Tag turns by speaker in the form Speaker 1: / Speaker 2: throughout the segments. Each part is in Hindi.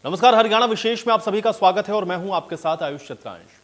Speaker 1: नमस्कार, हरियाणा विशेष में आप सभी का स्वागत है और मैं हूं आपके साथ आयुष चित्रांश।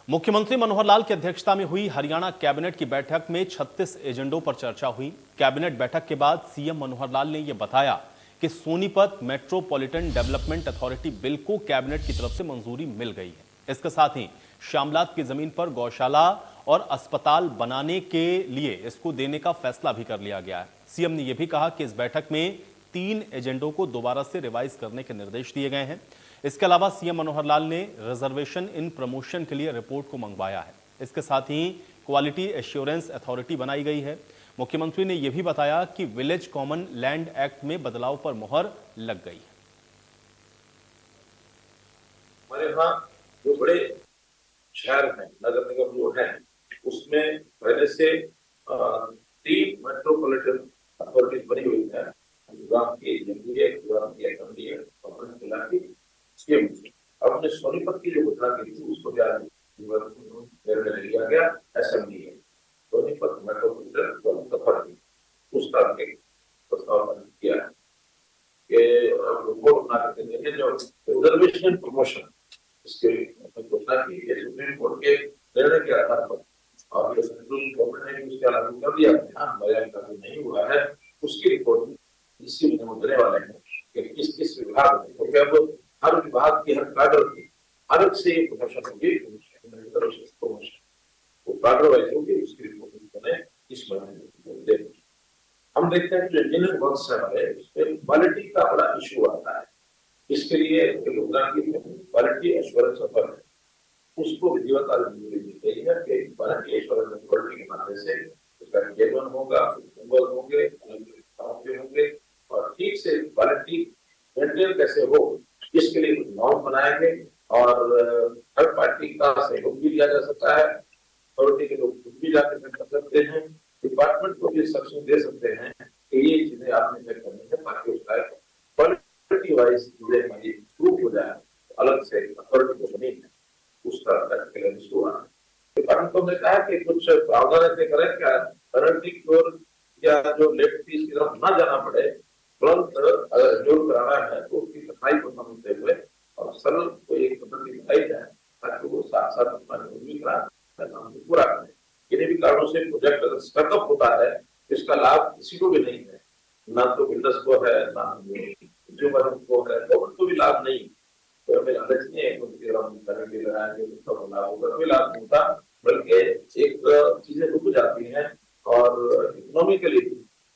Speaker 1: मुख्यमंत्री मनोहर लाल की अध्यक्षता में हुई हरियाणा कैबिनेट की बैठक में 36 एजेंडों पर चर्चा हुई। कैबिनेट बैठक के बाद सीएम मनोहर लाल ने यह बताया कि Sonipat metropolitan development authority bill को कैबिनेट की तरफ से मंजूरी मिल गई है। इसके साथ ही श्यामलात की जमीन पर गौशाला और अस्पताल बनाने के लिए इसको देने का फैसला भी कर लिया गया है। सीएम ने यह भी कहा कि इस बैठक में 3 एजेंडों को दोबारा से रिवाइज करने के निर्देश दिए गए हैं। इसके अलावा सीएम मनोहर लाल ने रिजर्वेशन इन प्रमोशन के लिए रिपोर्ट को मंगवाया है। इसके साथ ही क्वालिटी एश्योरेंस अथॉरिटी बनाई गई है। मुख्यमंत्री ने यह भी बताया कि विलेज कॉमन लैंड एक्ट में बदलाव पर मुहर लग गई है।
Speaker 2: हमारे यहाँ जो बड़े शहर हैं, नगर निगम जो है, उसमें पहले से 3 मेट्रोपॉलिटन अथॉरिटीज बनी हुई है। गुरुग्राम की गुरुग्राम की असेंबली है और जिला की सीएम। अब हमने सोनीपत की जो घोषणा की थी उसको निर्णय लिया गया असेंबली है। सोनीपत मेट्रोपॉलिटन अथॉरिटी उसका प्रस्ताव किया है कि रिपोर्ट बना करके देंगे जो रिजर्वेशन प्रमोशन इसके घोषणा की है सुप्रीम कोर्ट के निर्णय के आधार पर। और जो सेंट्रल गवर्नमेंट ने उसके लागू कर दिया है, नहीं हुआ है, उसकी रिपोर्ट इसी महीने में देने वाले हैं कि किस किस विभाग में, क्योंकि अब हर विभाग की हर कैडर की अलग से प्रमोशन होगी। वो कैडर वाइज होगी, उसकी रिपोर्ट मैंने इस महीने में देंगे। हम देखते हैं कि जो इंजीनियरिंग वर्क्स है हमारे, उसमें क्वालिटी का बड़ा इशू आता है। इसके लिए क्वालिटी एश्योरेंस अथॉरिटी उसको विधिवत मंजूरी दी गई है कि क्वालिटी एश्योरेंस अथॉरिटी के माध्यम से उसका चेयरमैन होगा, होंगे और ठीक से क्वालिटी मेंटेन कैसे हो, इसके लिए कुछ नॉर्म बनाएंगे और थर्ड पार्टी का सहयोग भी दिया जा सकता है। अथॉरिटी के लोग खुद भी जाकर कर सकते हैं, डिपार्टमेंट को भी सक्षम दे सकते हैं कि ये चीजें आपने चेक करनी है ताकि उसका क्वालिटी वाइज चीजें हमारी प्रूव हो जाए। अलग से अथॉरिटी को बनी है उसका हुआ। डिपार्टमेंट को हमने कहा कि कुछ प्रावधान ऐसे करें क्या पेनल्टी की ओर या जो लेट फीस की तरफ ना जाना पड़े, तुरंत अगर जोड़ कराना है तो उसकी सफाई को समझते हुए और सरल कोई एक पद्धति बताई जाए ताकि वो साथ साथ अपना काम पूरा करें। किन्हीं भी कारणों से प्रोजेक्ट अगर स्टकअप होता है तो इसका लाभ किसी को भी नहीं है, ना तो बिल्डर्स को है, ना कंज्यूमर को है, तो उनको भी लाभ नहीं। तो हमें लालच नहीं है उसका लाभ होगा, कोई लाभ नहीं होता, बल्कि एक चीजें रुक जाती हैं और इकोनॉमिकली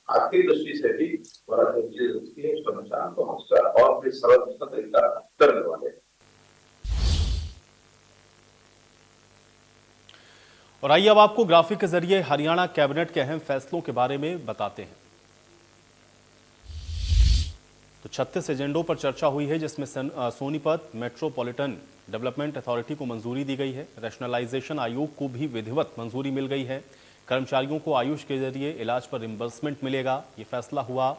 Speaker 2: आर्थिक दृष्टि से भी हमारा जो चीजें रुकती है उसका नुकसान तो उसका और भी सरल तरीका करने वाले हैं।
Speaker 1: और आइए अब आपको ग्राफिक के जरिए हरियाणा कैबिनेट के अहम फैसलों के बारे में बताते हैं। तो 36 एजेंडों पर चर्चा हुई है, जिसमें सोनीपत मेट्रोपॉलिटन डेवलपमेंट अथॉरिटी को मंजूरी दी गई है। रैशनलाइजेशन आयोग को भी विधिवत मंजूरी मिल गई है। कर्मचारियों को आयुष के जरिए इलाज पर रिम्बर्समेंट मिलेगा, ये फैसला हुआ।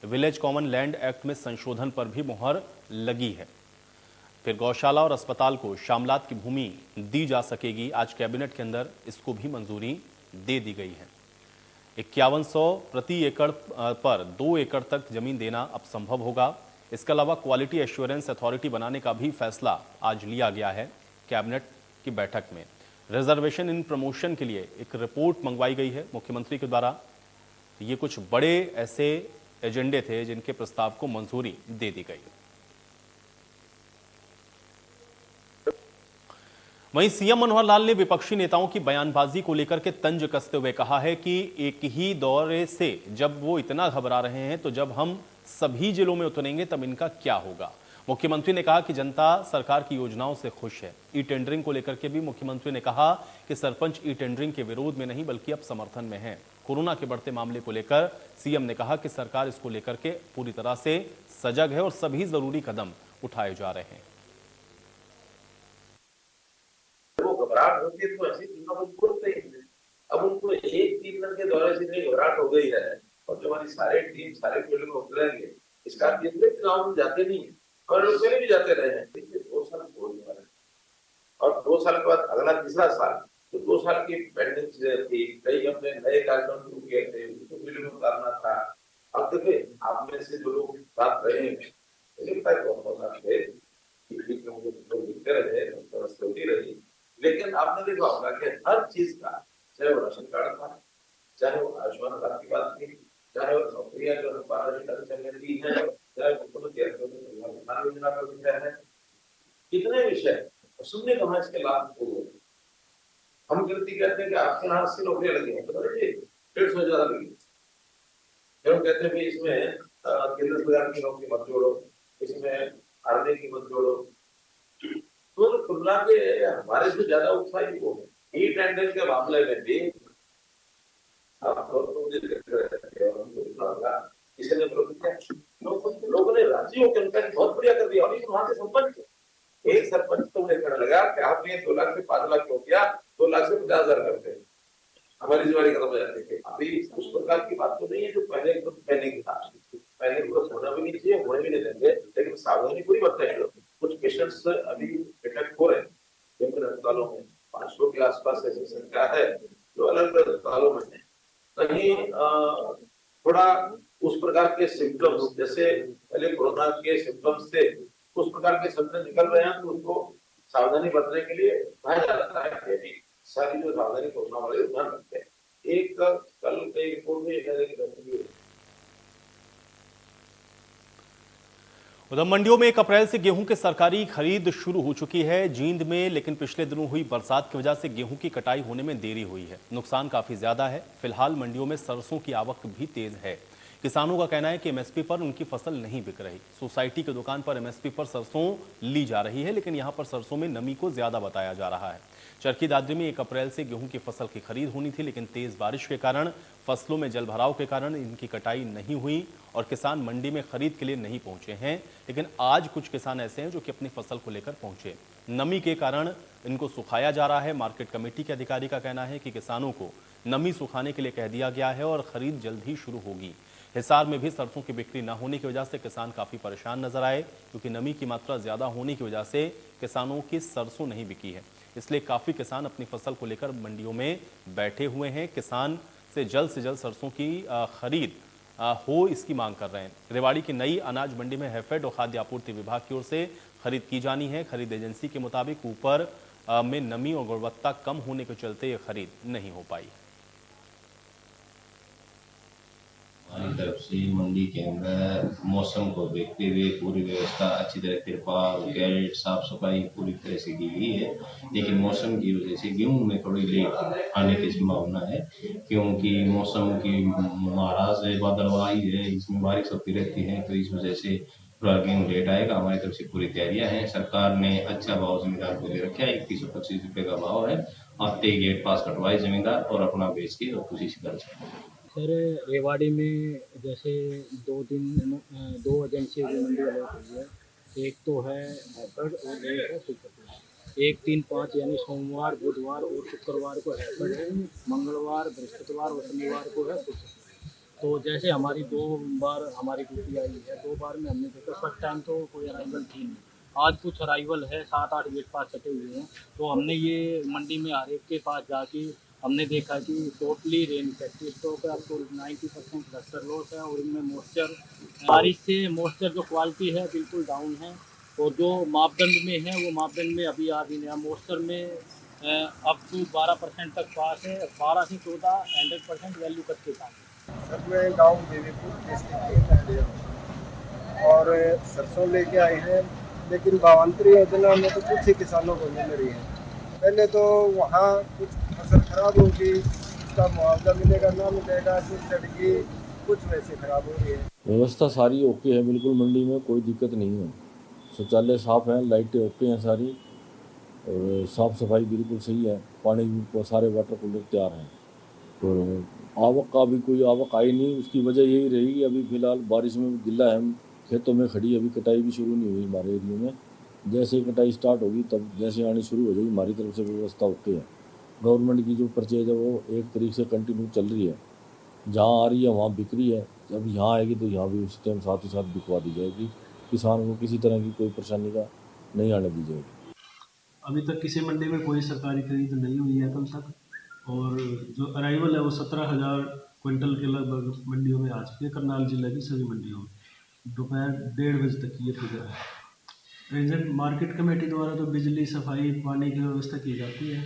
Speaker 1: विलेज कॉमन लैंड एक्ट में संशोधन पर भी मुहर लगी है। फिर गौशाला और अस्पताल को श्यामलात की भूमि दी जा सकेगी। आज कैबिनेट के अंदर इसको भी मंजूरी दे दी गई है। 5100 प्रति एकड़ पर 2 एकड़ तक जमीन देना अब संभव होगा। इसके अलावा क्वालिटी एश्योरेंस अथॉरिटी बनाने का भी फैसला आज लिया गया है कैबिनेट की बैठक में। रिजर्वेशन इन प्रमोशन के लिए एक रिपोर्ट मंगवाई गई है मुख्यमंत्री के द्वारा। ये कुछ बड़े ऐसे एजेंडे थे जिनके प्रस्ताव को मंजूरी दे दी गई। वहीं सीएम मनोहर लाल ने विपक्षी नेताओं की बयानबाजी को लेकर के तंज कसते हुए कहा है कि एक ही दौरे से जब वो इतना घबरा रहे हैं तो जब हम सभी जिलों में उतरेंगे तब इनका क्या होगा। मुख्यमंत्री ने कहा कि जनता सरकार की योजनाओं से खुश है। ई टेंडरिंग को लेकर के भी मुख्यमंत्री ने कहा कि सरपंच ई टेंडरिंग के विरोध में नहीं बल्कि अब समर्थन में है। कोरोना के बढ़ते मामले को लेकर सीएम ने कहा कि सरकार इसको लेकर के पूरी तरह से सजग है और सभी जरूरी कदम उठाए जा रहे हैं।
Speaker 2: घबराहट होती है तो ऐसी चीजों को बोलते हैं। अब उनको एक 3 दिन के दौरे से नहीं घबराहट हो गई है और जो हमारी सारे टीम सारे फील्ड में उतरेंगे, इसका कितने चुनाव में जाते नहीं है और लोग पहले भी जाते रहे हैं। देखिए 2 साल होने वाले और 2 साल के बाद अगला तीसरा साल, तो 2 साल की पेंडिंग चीजें थी। कई हमने नए कार्यक्रम शुरू किए थे, उसको फील्ड में उतारना था। अब देखिए आप में से जो लोग साथ रहे हैं बीच में मुझे लोग दिखते रहे, समस्या होती रही, लेकिन आपने देखा होगा कि हर चीज का, चाहे वो राशन कार्ड था, चाहे वो आयुष्मान कार्ड की बात थी, चाहे वो नौकरियां जो 12 ढंग चलने दी है, चाहे मुख्यमंत्री योजना का विषय है, कितने विषय सुनने कहा इसके लाभ को। हम गिनती कहते हैं कि आपके यहाँ 80 नौकरियां लगी हैं, तो 150 से ज्यादा लगी। हम कहते हैं कि इसमें केंद्र सरकार की नौकरी मत जोड़ो, इसमें आर्मी की मत जोड़ो, तो तुलना के हमारे से ज्यादा उत्साही वो है। ई टेंडर के मामले में भी इसने लोगों ने राज्यों के अनुसार बहुत बढ़िया कर दिया। और वहां के सरपंच, एक सरपंच तो मुझे कहने लगा कि आपने 2 लाख से 5 लाख क्यों किया, 2 लाख से 50,000 करते हैं, हमारी जिम्मेदारी खत्म हो जाती है। अभी उस प्रकार की बात तो नहीं है जो पहले की था। पहले को होना भी नहीं चाहिए, होने भी नहीं देंगे, लेकिन सावधानी पूरी बरतनी है। कुछ पेशेंट्स अभी डिटेक्ट हो रहे हैं जिन अस्पतालों में 500 के आसपास ऐसी संख्या है जो अलग अलग अस्पतालों में है। कहीं थोड़ा उस प्रकार के सिम्टम्स, जैसे पहले कोरोना के सिम्टम्स थे, उस प्रकार के सिम्टम्स निकल रहे हैं, तो उसको सावधानी बरतने के लिए कहा जाता है कि सारी जो सावधानी कोरोना वाले ध्यान रखते हैं। एक कल के रिपोर्ट में
Speaker 1: उधर मंडियों में 1 अप्रैल से गेहूं की सरकारी खरीद शुरू हो चुकी है जींद में, लेकिन पिछले दिनों हुई बरसात की वजह से गेहूं की कटाई होने में देरी हुई है। नुकसान काफी ज्यादा है। फिलहाल मंडियों में सरसों की आवक भी तेज है। किसानों का कहना है कि एमएसपी पर उनकी फसल नहीं बिक रही। सोसाइटी की दुकान पर एमएसपी पर सरसों ली जा रही है, लेकिन यहां पर सरसों में नमी को ज्यादा बताया जा रहा है। चरखी दादरी में 1 अप्रैल से गेहूं की फसल की खरीद होनी थी, लेकिन तेज बारिश के कारण, फसलों में जलभराव के कारण इनकी कटाई नहीं हुई और किसान मंडी में खरीद के लिए नहीं पहुंचे हैं। लेकिन आज कुछ किसान ऐसे हैं जो कि अपनी फसल को लेकर पहुंचे। नमी के कारण इनको सुखाया जा रहा है। मार्केट कमेटी के अधिकारी का कहना है कि किसानों को नमी सुखाने के लिए कह दिया गया है और खरीद जल्द ही शुरू होगी। हिसार में भी सरसों की बिक्री न होने की वजह से किसान काफी परेशान नजर आए, क्योंकि नमी की मात्रा ज्यादा होने की वजह से किसानों की सरसों नहीं बिकी है। इसलिए काफी किसान अपनी फसल को लेकर मंडियों में बैठे हुए हैं। किसान से जल्द सरसों की खरीद हो, इसकी मांग कर रहे हैं। रेवाड़ी की नई अनाज मंडी में हैफेड और खाद्य आपूर्ति विभाग की ओर से खरीद की जानी है। खरीद एजेंसी के मुताबिक ऊपर में नमी और गुणवत्ता कम होने के चलते ये खरीद नहीं हो पाई।
Speaker 3: हमारी तरफ से मंडी के अंदर मौसम को देखते हुए पूरी व्यवस्था अच्छी तरह तिरपाल, गेट, साफ सफाई पूरी तरह से की गई है। लेकिन मौसम की वजह से गेहूं में थोड़ी लेट आने की संभावना है, क्योंकि मौसम की महाराज है, बादलवाई है, इसमें बारिश होती रहती है, तो इस वजह से थोड़ा गेहूं लेट आएगा। हमारी तरफ से पूरी तैयारियां हैं। सरकार ने अच्छा भाव जमींदार को दे रखा है, 2125 रुपये का भाव है। आते ही गेट पास कटवाए जमींदार और अपना बेच के और खुशी से कर सकते हैं।
Speaker 4: सर, रेवाड़ी में जैसे 2 एजेंसियों की मंडी अलॉट हुई है। एक तो है हैफेड और एक है सुपरफास्ट। 1, 3, 5 यानी सोमवार, बुधवार और शुक्रवार को हैफेड है, मंगलवार, बृहस्पतिवार और शनिवार को है सुपरफास्ट। तो जैसे हमारी 2 बार हमारी ड्यूटी आई है, 2 बार में हमने देखा फर्स्ट टाइम तो कोई अराइवल थी नहीं। आज कुछ अराइवल है, 7-8 गेट पास कटे हुए हैं। तो हमने ये मंडी में हर एक के पास जाके हमने देखा कि टोटली रेन इफेक्टिव स्टॉक है, आपको 90% क्लस्टर लॉस है और इनमें मॉइस्चर, बारिश से मॉइस्चर जो क्वालिटी है बिल्कुल डाउन है। और जो मापदंड में है वो मापदंड में अभी आ भी नहीं है। मॉइस्चर में अप टू 12% तक पास है, 12 से 14 100% वैल्यू कट के साथ।
Speaker 5: सर, मैं गाँव देवीपुर डिस्ट्रिक्ट के और सरसों लेके आए हैं, लेकिन भावांतरी योजना में तो कुछ ही किसानों को मिल रही है। पहले तो वहाँ कुछ फसल खराब होगी, उसका मुआवजा मिलेगा ना मिलेगा, कुछ सड़की कुछ वैसे खराब हो रही है।
Speaker 6: व्यवस्था सारी ओके है, बिल्कुल मंडी में कोई दिक्कत नहीं है। शौचालय साफ़ हैं, लाइटें ओके हैं सारी, और साफ़ सफाई बिल्कुल सही है। पानी भी सारे वाटर कूलर तैयार हैं। और आवक का भी कोई आवक आई नहीं। उसकी वजह यही रहेगी, अभी फ़िलहाल बारिश में गिल्ला है, खेतों में खड़ी, अभी कटाई भी शुरू नहीं हुई हमारे एरिया में। जैसे ही कटाई स्टार्ट होगी तब जैसे आनी शुरू हो जाएगी। हमारी तरफ से व्यवस्था ओके है। गवर्नमेंट की जो परचेज है वो 1 तारीख से कंटिन्यू चल रही है। जहाँ आ रही है वहाँ बिक रही है, जब यहाँ आएगी तो यहाँ भी उस टाइम साथ ही साथ बिकवा दी जाएगी। किसान को किसी तरह की कोई परेशानी का नहीं आने दी जाएगी।
Speaker 7: अभी तक किसी मंडी में कोई सरकारी खरीद नहीं हुई है कल तक, और जो अराइवल है वो 17,000 क्विंटल के लगभग मंडियों में आ चुकी है, करनाल जिले की सभी मंडियों में। दोपहर 1:30 बजे तक ये फिगर है। रीजन मार्केट कमेटी द्वारा तो बिजली, सफाई, पानी की व्यवस्था की जाती है,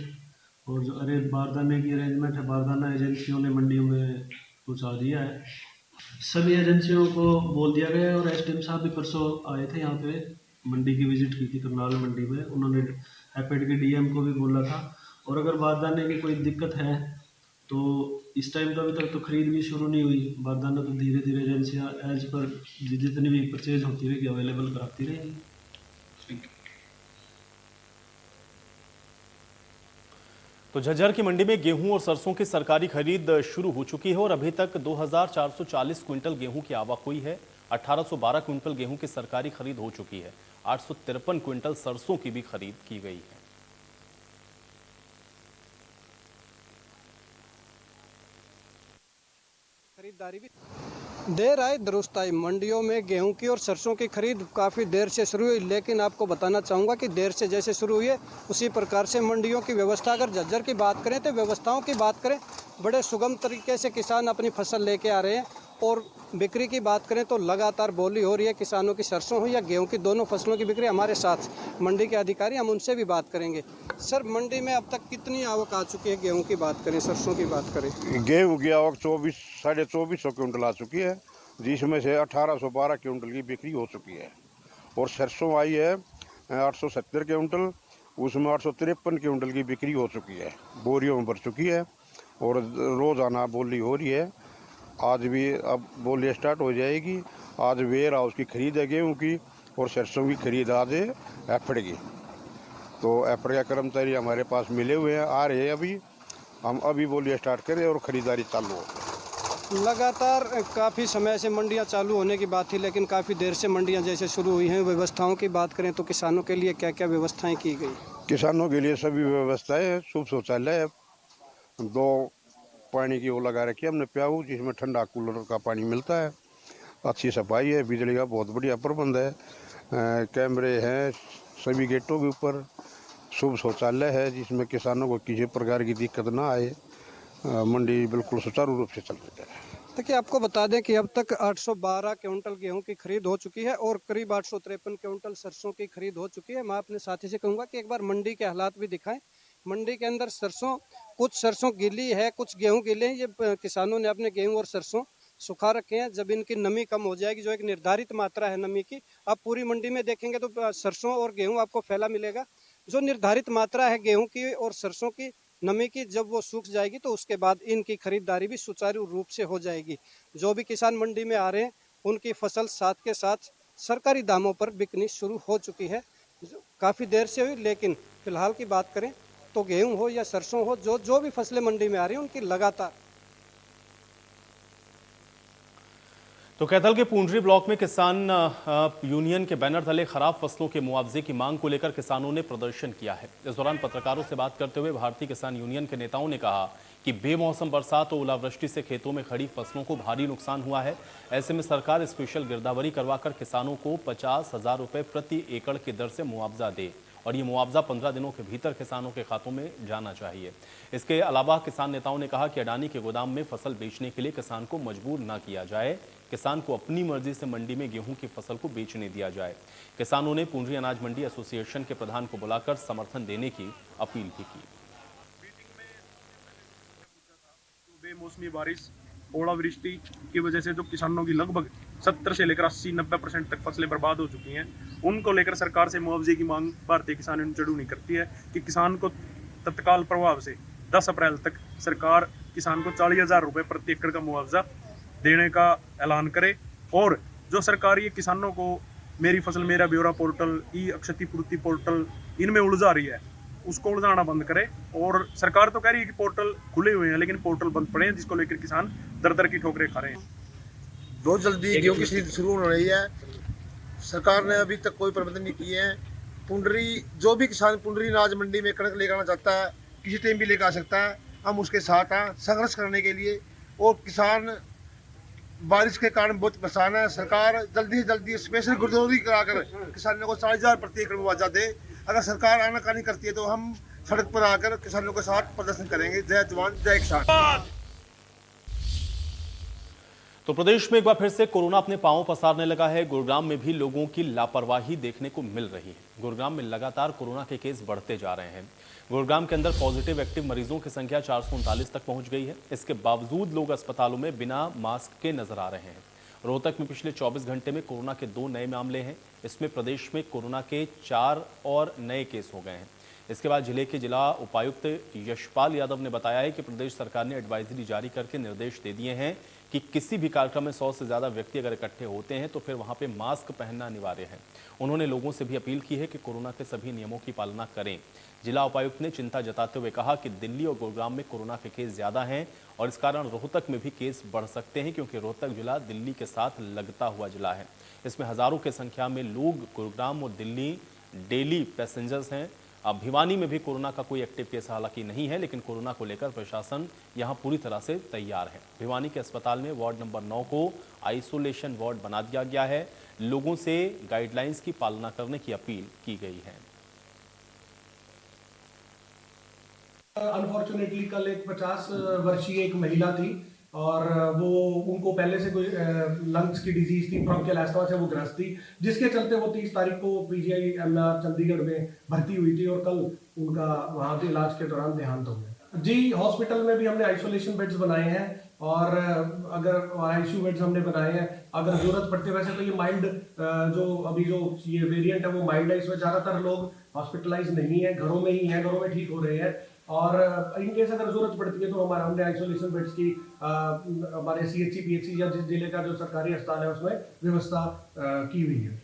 Speaker 7: और जो बारदाने की अरेंजमेंट है, बारदाना एजेंसियों ने मंडियों में पहुँचा दिया है। सभी एजेंसियों को बोल दिया गया है, और एसडीएम साहब भी परसों आए थे यहाँ पे, मंडी की विजिट की थी करनाल मंडी में। उन्होंने हैपेड के डीएम को भी बोला था, और अगर बारदाने की कोई दिक्कत है तो इस टाइम तो अभी तक तो खरीद भी शुरू नहीं हुई। बारदाना तो धीरे धीरे एजेंसियाँ एज पर जितनी भी परचेज होती रहेगी अवेलेबल कराती रहेगी।
Speaker 1: तो झज्जर की मंडी में गेहूं और सरसों की सरकारी खरीद शुरू हो चुकी है और अभी तक 2440 क्विंटल गेहूं की आवक हुई है। 1812 क्विंटल गेहूं की सरकारी खरीद हो चुकी है। 853 क्विंटल सरसों की भी खरीद की गई है।
Speaker 8: खरीदारी भी देर आए दुरुस्त आई। मंडियों में गेहूं की और सरसों की खरीद काफ़ी देर से शुरू हुई, लेकिन आपको बताना चाहूँगा कि देर से जैसे शुरू हुई है उसी प्रकार से मंडियों की व्यवस्था, अगर झज्जर की बात करें तो व्यवस्थाओं की बात करें, बड़े सुगम तरीके से किसान अपनी फसल लेके आ रहे हैं। और बिक्री की बात करें तो लगातार बोली हो रही है किसानों की, सरसों हो या गेहूं की, दोनों फसलों की बिक्री। हमारे साथ मंडी के अधिकारी, हम उनसे भी बात करेंगे। सर, मंडी में अब तक कितनी आवक आ चुकी है? गेहूं की बात करें, सरसों की बात करें।
Speaker 9: गेहूं की आवक 2400 क्विंटल आ चुकी है, जिसमें से 1812 क्विंटल की बिक्री हो चुकी है। और सरसों आई है 870 क्विंटल, उसमें 853 क्विंटल की बिक्री हो चुकी है, बोरियों में भर चुकी है और रोज़ाना बोली हो रही है। आज भी अब बोली स्टार्ट हो जाएगी। आज वेयर हाउस की खरीद है गेहूँ की और सरसों की खरीद आज है एफड की। तो एफड के कर्मचारी हमारे पास मिले हुए हैं, आ रहे हैं अभी। हम अभी बोली स्टार्ट करें और ख़रीदारी चालू हो।
Speaker 8: लगातार काफ़ी समय से मंडियां चालू होने की बात थी, लेकिन काफ़ी देर से मंडियां जैसे शुरू हुई हैं। व्यवस्थाओं की बात करें तो किसानों के लिए क्या क्या व्यवस्थाएं की गई?
Speaker 9: किसानों के लिए सभी व्यवस्थाएं, शुभ शौचालय है, 2 पानी की वो लगा रखी है हमने प्याऊ, जिसमें ठंडा कूलर का पानी मिलता है। अच्छी सफाई है, बिजली का बहुत बढ़िया प्रबंध है, कैमरे हैं सभी गेटों के ऊपर, शुभ शौचालय है जिसमें किसानों को किसी प्रकार की दिक्कत ना आए। मंडी बिल्कुल सुचारू रूप से चल रही है।
Speaker 8: देखिए, आपको बता दें कि अब तक 812 क्विंटल गेहूं की खरीद हो चुकी है और करीब 853 क्विंटल सरसों की खरीद हो चुकी है। मैं अपने साथी से कहूँगा कि एक बार मंडी के हालात भी दिखाएं। मंडी के अंदर सरसों, कुछ सरसों गीली है, कुछ गेहूं गीले हैं। ये किसानों ने अपने गेहूं और सरसों सुखा रखे हैं। जब इनकी नमी कम हो जाएगी, जो एक निर्धारित मात्रा है नमी की, आप पूरी मंडी में देखेंगे तो सरसों और गेहूं आपको फैला मिलेगा। जो निर्धारित मात्रा है गेहूं की और सरसों की नमी की, जब वो सूख जाएगी तो उसके बाद इनकी खरीदारी भी सुचारू रूप से हो जाएगी। जो भी किसान मंडी में आ रहे हैं उनकी फसल साथ के साथ सरकारी दामों पर बिकनी शुरू हो चुकी है। काफ़ी देर से हुई, लेकिन फिलहाल की बात करें तो गेहूं हो या सरसों हो, जो भी फसलें मंडी में आ रही हैं उनकी लगातार।
Speaker 1: तो कैथल के पूंडरी ब्लॉक में किसान यूनियन के बैनर तले खराब फसलों के मुआवजे की मांग को लेकर किसानों ने प्रदर्शन किया है। इस दौरान पत्रकारों से बात करते हुए भारतीय किसान यूनियन के नेताओं ने कहा कि बेमौसम बरसात और ओलावृष्टि से खेतों में खड़ी फसलों को भारी नुकसान हुआ है। ऐसे में सरकार स्पेशल गिरदावरी करवाकर किसानों को 50,000 रुपये प्रति एकड़ की दर से मुआवजा दे और ये मुआवजा 15 दिनों के भीतर किसानों के खातों में जाना चाहिए। इसके अलावा किसान नेताओं ने कहा कि अडानी के गोदाम में फसल बेचने के लिए किसान को मजबूर न किया जाए, किसान को अपनी मर्जी से मंडी में गेहूं की फसल को बेचने दिया जाए। किसानों ने पूंडरी अनाज मंडी एसोसिएशन के प्रधान को बुलाकर समर्थन देने की अपील भी की।
Speaker 10: बेमौसमी बारिश, ओलावृष्टि की वजह से जो किसानों की लगभग 70 से लेकर 80-90% तक फसलें बर्बाद हो चुकी हैं, उनको लेकर सरकार से मुआवजे की मांग भारतीय किसान यूनियन चढ़ूनी करती है कि किसान को तत्काल प्रभाव से 10 अप्रैल तक सरकार किसान को 40,000 रुपये प्रति एकड़ का मुआवजा देने का ऐलान करे। और जो सरकार ये किसानों को मेरी फसल मेरा ब्यौरा पोर्टल, ई क्षतिपूर्ति पोर्टल, इनमें उलझा रही है, उसको उलझाना बंद करे। और सरकार तो कह रही है कि पोर्टल खुले हुए हैं, लेकिन पोर्टल बंद पड़े हैं, जिसको लेकर किसान दर दर की ठोकरें खा रहे हैं।
Speaker 5: बहुत जल्दी गेहूं की खरीद शुरू हो रही है। सरकार ने अभी तक कोई प्रबंध नहीं किए हैं। पुंडरी, जो भी किसान पुंडरी अनाज मंडी में कणक लेकर आना चाहता है, किसी टाइम भी लेकर आ सकता है। हम उसके साथ हैं संघर्ष करने के लिए। और किसान बारिश के कारण बहुत परेशान है। सरकार जल्दी से जल्दी स्पेशल गिरदावरी कराकर किसानों को 40,000 प्रति एकड़ मुआवजा दे। अगर सरकार आनाकानी करती है तो हम सड़क पर आकर किसानों के साथ प्रदर्शन करेंगे। जय जवान जय किसान।
Speaker 1: तो प्रदेश में एक बार फिर से कोरोना अपने पांव पसारने लगा है। गुरुग्राम में भी लोगों की लापरवाही देखने को मिल रही है। गुरुग्राम में लगातार कोरोना के केस बढ़ते जा रहे हैं। गुरुग्राम के अंदर पॉजिटिव एक्टिव मरीजों की संख्या 439 तक पहुंच गई है। इसके बावजूद लोग अस्पतालों में बिना मास्क के नजर आ रहे हैं। रोहतक में पिछले 24 घंटे में कोरोना के 2 नए मामले हैं। इसमें प्रदेश में कोरोना के 4 और नए केस हो गए हैं। इसके बाद जिले के जिला उपायुक्त यशपाल यादव ने बताया है कि प्रदेश सरकार ने एडवाइजरी जारी करके निर्देश दे दिए हैं कि किसी भी कार्यक्रम में 100 से ज्यादा व्यक्ति अगर इकट्ठे होते हैं तो फिर वहां पे मास्क पहनना अनिवार्य है। उन्होंने लोगों से भी अपील की है कि कोरोना के सभी नियमों की पालना करें। जिला उपायुक्त ने चिंता जताते हुए कहा कि दिल्ली और गुरुग्राम में कोरोना के केस ज्यादा हैं और इस कारण रोहतक में भी केस बढ़ सकते हैं, क्योंकि रोहतक जिला दिल्ली के साथ लगता हुआ जिला है। इसमें हजारों की संख्या में लोग गुरुग्राम और दिल्ली डेली पैसेंजर्स हैं। अब भिवानी में भी कोरोना का कोई एक्टिव केस हालांकि नहीं है, लेकिन कोरोना को लेकर प्रशासन यहां पूरी तरह से तैयार है। भिवानी के अस्पताल में वार्ड नंबर 9 को आइसोलेशन वार्ड बना दिया गया है। लोगों से गाइडलाइंस की पालना करने की अपील की गई है।
Speaker 11: अनफॉर्चुनेटली कल एक 50 वर्षीय एक महिला थी और वो उनको पहले से कोई लंग्स की डिजीज थी, ब्रोंकियल एस्थमा से वो ग्रस्त थी, जिसके चलते वो 30 तारीख को पीजीआई एमआर चंडीगढ़ में भर्ती हुई थी और कल उनका वहां पे इलाज के दौरान देहांत हो गया। जी, हॉस्पिटल में भी हमने आइसोलेशन बेड्स बनाए हैं और अगर आईसीयू बेड्स हमने बनाए हैं। अगर जरूरत पड़ती है, वैसे तो ये माइल्ड जो अभी जो ये वेरिएंट है वो माइल्ड है, इसमें ज्यादातर लोग हॉस्पिटलाइज नहीं है, घरों में ही है, घरों में ठीक हो रहे हैं। और इनकेस अगर जरूरत पड़ती है तो हमने आइसोलेशन बेड्स की हमारे सीएचसी पीएचसी या जिस जिले का जो सरकारी अस्पताल है उसमें व्यवस्था की हुई है।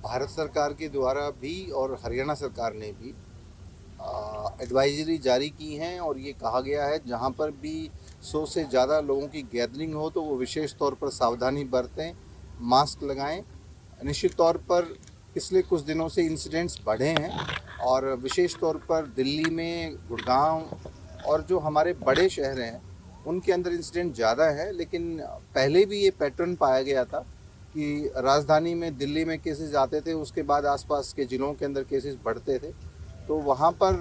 Speaker 12: भारत सरकार के द्वारा भी और हरियाणा सरकार ने भी एडवाइजरी जारी की हैं और ये कहा गया है जहां पर भी 100 से ज़्यादा लोगों की गैदरिंग हो तो वो विशेष तौर पर सावधानी बरतें, मास्क लगाएं। निश्चित तौर पर पिछले कुछ दिनों से इंसिडेंट्स बढ़े हैं और विशेष तौर पर दिल्ली में, गुड़गांव और जो हमारे बड़े शहर हैं उनके अंदर इंसिडेंट ज़्यादा है। लेकिन पहले भी ये पैटर्न पाया गया था कि राजधानी में, दिल्ली में केसेस आते थे, उसके बाद आसपास के ज़िलों के अंदर केसेस बढ़ते थे। तो वहाँ पर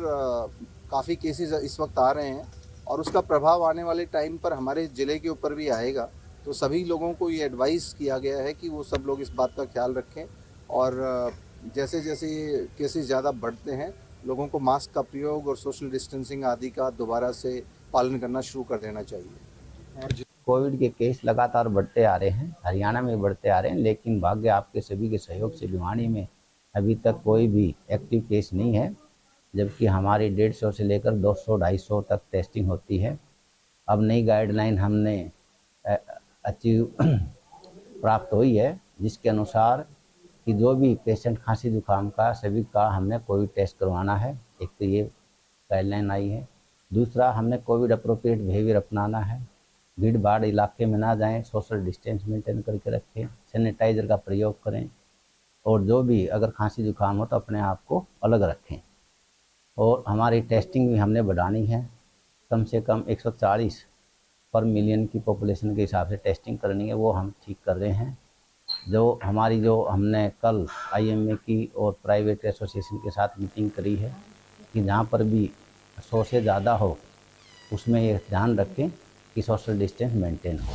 Speaker 12: काफ़ी केसेस इस वक्त आ रहे हैं और उसका प्रभाव आने वाले टाइम पर हमारे ज़िले के ऊपर भी आएगा। तो सभी लोगों को ये एडवाइस किया गया है कि वो सब लोग इस बात का ख्याल रखें और जैसे जैसे ये केसेस ज़्यादा बढ़ते हैं लोगों को मास्क का प्रयोग और सोशल डिस्टेंसिंग आदि का दोबारा से पालन करना शुरू कर देना चाहिए।
Speaker 13: कोविड के केस लगातार बढ़ते आ रहे हैं, हरियाणा में बढ़ते आ रहे हैं, लेकिन भाग्य आपके सभी के सहयोग से भिवानी में अभी तक कोई भी एक्टिव केस नहीं है, जबकि हमारी 150 से लेकर 200-250 तक टेस्टिंग होती है। अब नई गाइडलाइन हमने अचीव प्राप्त हुई है, जिसके अनुसार कि जो भी पेशेंट खांसी जुकाम का सभी का हमने कोविड टेस्ट करवाना है। एक तो ये गाइडलाइन आई है। दूसरा, हमने कोविड अप्रोप्रिएट बिहेवियर अपनाना है। भीड़ भाड़ इलाके में ना जाएं, सोशल डिस्टेंस मेंटेन करके रखें, सैनिटाइज़र का प्रयोग करें और जो भी अगर खांसी जुकाम हो तो अपने आप को अलग रखें। और हमारी टेस्टिंग भी हमने बढ़ानी है, कम से कम 140 पर मिलियन की पॉपुलेशन के हिसाब से टेस्टिंग करनी है, वो हम ठीक कर रहे हैं। जो हमने कल आईएमए की और प्राइवेट एसोसिएशन के साथ मीटिंग करी है कि जहाँ पर भी 100 से ज़्यादा हो उसमें ये ध्यान रखें कि सोशल डिस्टेंस मेंटेन हो।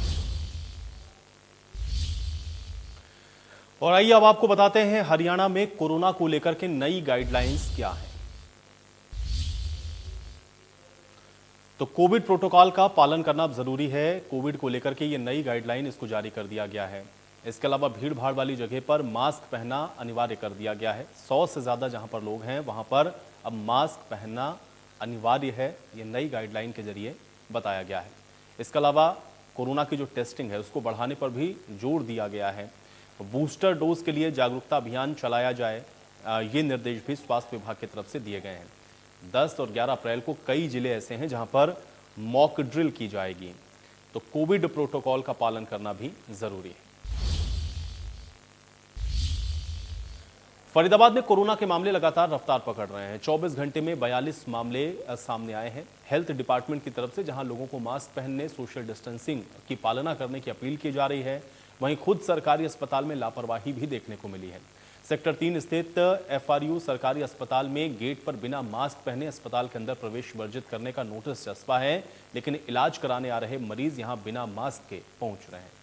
Speaker 1: और आइए अब आपको बताते हैं हरियाणा में कोरोना को लेकर के नई गाइडलाइंस क्या है। तो कोविड प्रोटोकॉल का पालन करना अब जरूरी है। कोविड को लेकर के ये नई गाइडलाइन इसको जारी कर दिया गया है। इसके अलावा भीड़ भाड़ वाली जगह पर मास्क पहनना अनिवार्य कर दिया गया है। 100 से ज़्यादा जहां पर लोग हैं वहां पर अब मास्क पहनना अनिवार्य है, ये नई गाइडलाइन के जरिए बताया गया है। इसके अलावा कोरोना की जो टेस्टिंग है उसको बढ़ाने पर भी जोर दिया गया है। बूस्टर डोज के लिए जागरूकता अभियान चलाया जाए, ये निर्देश भी स्वास्थ्य विभाग की तरफ से दिए गए हैं। 10 और 11 अप्रैल को कई जिले ऐसे हैं जहां पर मॉक ड्रिल की जाएगी। तो कोविड प्रोटोकॉल का पालन करना भी जरूरी है। फरीदाबाद में कोरोना के मामले लगातार रफ्तार पकड़ रहे हैं। 24 घंटे में 42 मामले सामने आए हैं। हेल्थ डिपार्टमेंट की तरफ से जहां लोगों को मास्क पहनने, सोशल डिस्टेंसिंग की पालना करने की अपील की जा रही है, वहीं खुद सरकारी अस्पताल में लापरवाही भी देखने को मिली है। सेक्टर 3 स्थित FRU सरकारी अस्पताल में गेट पर बिना मास्क पहने अस्पताल के अंदर प्रवेश वर्जित करने का नोटिस चस्पा है, लेकिन इलाज कराने आ रहे मरीज यहां बिना मास्क के पहुंच रहे हैं।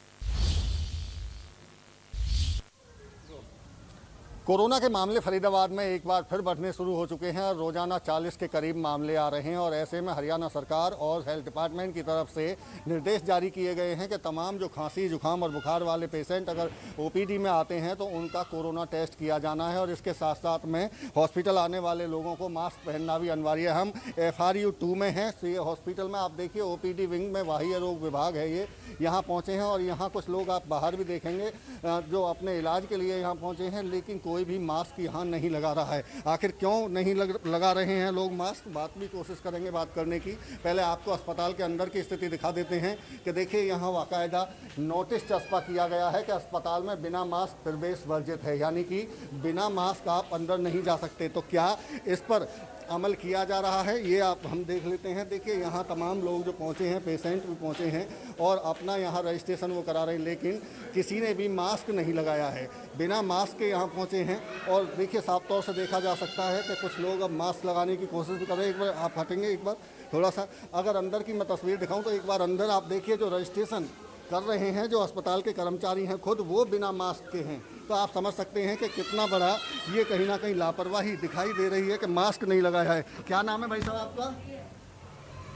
Speaker 14: कोरोना के मामले फरीदाबाद में एक बार फिर बढ़ने शुरू हो चुके हैं और रोजाना 40 के करीब मामले आ रहे हैं और ऐसे में हरियाणा सरकार और हेल्थ डिपार्टमेंट की तरफ से निर्देश जारी किए गए हैं कि तमाम जो खांसी जुकाम और बुखार वाले पेशेंट अगर OPD में आते हैं तो उनका कोरोना टेस्ट किया जाना है और इसके साथ साथ में हॉस्पिटल आने वाले लोगों को मास्क पहनना भी अनिवार्य है। हम FRU 2 में हैं। ये हॉस्पिटल में आप देखिए OPD विंग में बाह्य रोग विभाग है, ये यहाँ पहुँचे हैं और यहाँ कुछ लोग आप बाहर भी देखेंगे जो अपने इलाज के लिए यहाँ पहुँचे हैं, लेकिन कोई भी मास्क यहाँ नहीं लगा रहा है। आखिर क्यों नहीं लगा रहे हैं लोग मास्क, बात भी कोशिश करेंगे बात करने की। पहले आपको अस्पताल के अंदर की स्थिति दिखा देते हैं कि देखिए यहाँ बाकायदा नोटिस चस्पा किया गया है कि अस्पताल में बिना मास्क प्रवेश वर्जित है, यानी कि बिना मास्क आप अंदर नहीं जा सकते। तो क्या इस पर अमल किया जा रहा है, ये आप हम देख लेते हैं। देखिए यहाँ तमाम लोग जो पहुँचे हैं, पेशेंट भी पहुँचे हैं और अपना यहाँ रजिस्ट्रेशन वो करा रहे हैं, लेकिन किसी ने भी मास्क नहीं लगाया है, बिना मास्क के यहाँ पहुँचे हैं। और देखिए साफ तौर से देखा जा सकता है कि कुछ लोग अब मास्क लगाने की कोशिश भी कर रहे हैं। एक बार आप हटेंगे, एक बार थोड़ा सा अगर अंदर की मैं तस्वीर दिखाऊँ तो एक बार अंदर आप देखिए जो रजिस्ट्रेशन कर रहे हैं जो अस्पताल के कर्मचारी हैं खुद वो बिना मास्क के हैं। तो आप समझ सकते हैं कि कितना बड़ा ये कहीं ना कहीं लापरवाही दिखाई दे रही है कि मास्क नहीं लगाया है। क्या नाम है भाई साहब आपका?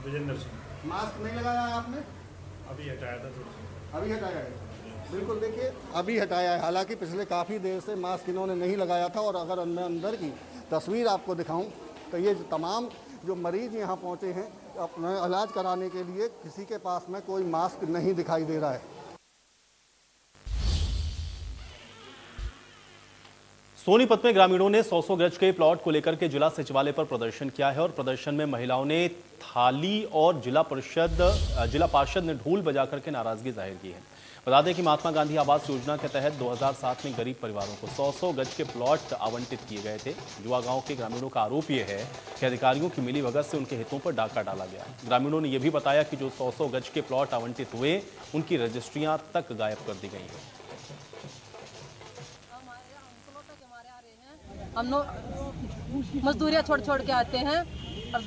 Speaker 15: विजेंद्र सिंह।
Speaker 14: मास्क नहीं लगाया है आपने?
Speaker 15: अभी हटाया था।
Speaker 14: अभी हटाया है, बिल्कुल देखिए अभी हटाया है। हालांकि पिछले काफ़ी देर से मास्क इन्होंने नहीं लगाया था। और अगर मैं अंदर की तस्वीर आपको दिखाऊं तो ये तमाम जो मरीज यहाँ पहुँचे हैं अपना इलाज कराने के लिए, किसी के पास में कोई मास्क नहीं दिखाई दे रहा है।
Speaker 1: सोनीपत में ग्रामीणों ने 100 गज के प्लॉट को लेकर के जिला सचिवालय पर प्रदर्शन किया है और प्रदर्शन में महिलाओं ने थाली और जिला पार्षद ने ढोल बजाकर के नाराजगी जाहिर की है। बता दें कि महात्मा गांधी आवास योजना के तहत 2007 में गरीब परिवारों को 100 गज के प्लॉट आवंटित किए गए थे। जुआ गांव के ग्रामीणों का आरोप यह है कि अधिकारियों की मिलीभगत से उनके हितों पर डाका डाला गया। ग्रामीणों ने यह भी बताया कि जो 100 गज के प्लॉट आवंटित हुए उनकी रजिस्ट्रियां तक गायब कर दी गई हैं।
Speaker 16: हम मजदूरियाँ छोड़ के आते हैं और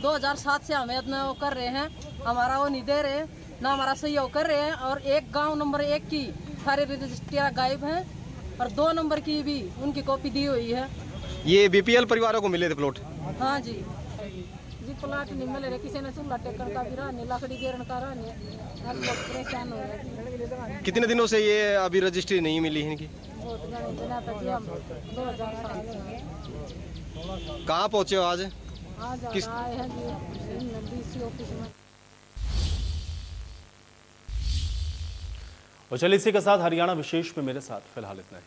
Speaker 16: 2007 से हमें अपना वो कर रहे हैं, हमारा वो नहीं दे रहे, ना हमारा सहयोग कर रहे हैं। और एक गांव नंबर 1 की सारे रजिस्ट्रियाँ गायब हैं और 2 नंबर की भी उनकी कॉपी दी हुई है।
Speaker 17: ये BPL परिवारों को मिले थे प्लॉट?
Speaker 16: हाँ जी प्लॉट नहीं मिले रहे, किसी ने चूल्हा टेकर का भी रहने, लकड़ी गेरन का रहने, परेशान हो रहे।
Speaker 17: कितने दिनों से ये अभी रजिस्ट्री नहीं मिली है इनकी?
Speaker 16: बहुत घने दिन तक हम 2007
Speaker 17: कहाँ पहुँचे हो आज?
Speaker 16: किस आए हैं जी DC ऑफिस में।
Speaker 1: और चलिए इसी के साथ हरियाणा विशेष में मेरे साथ फिलहाल इतना ही।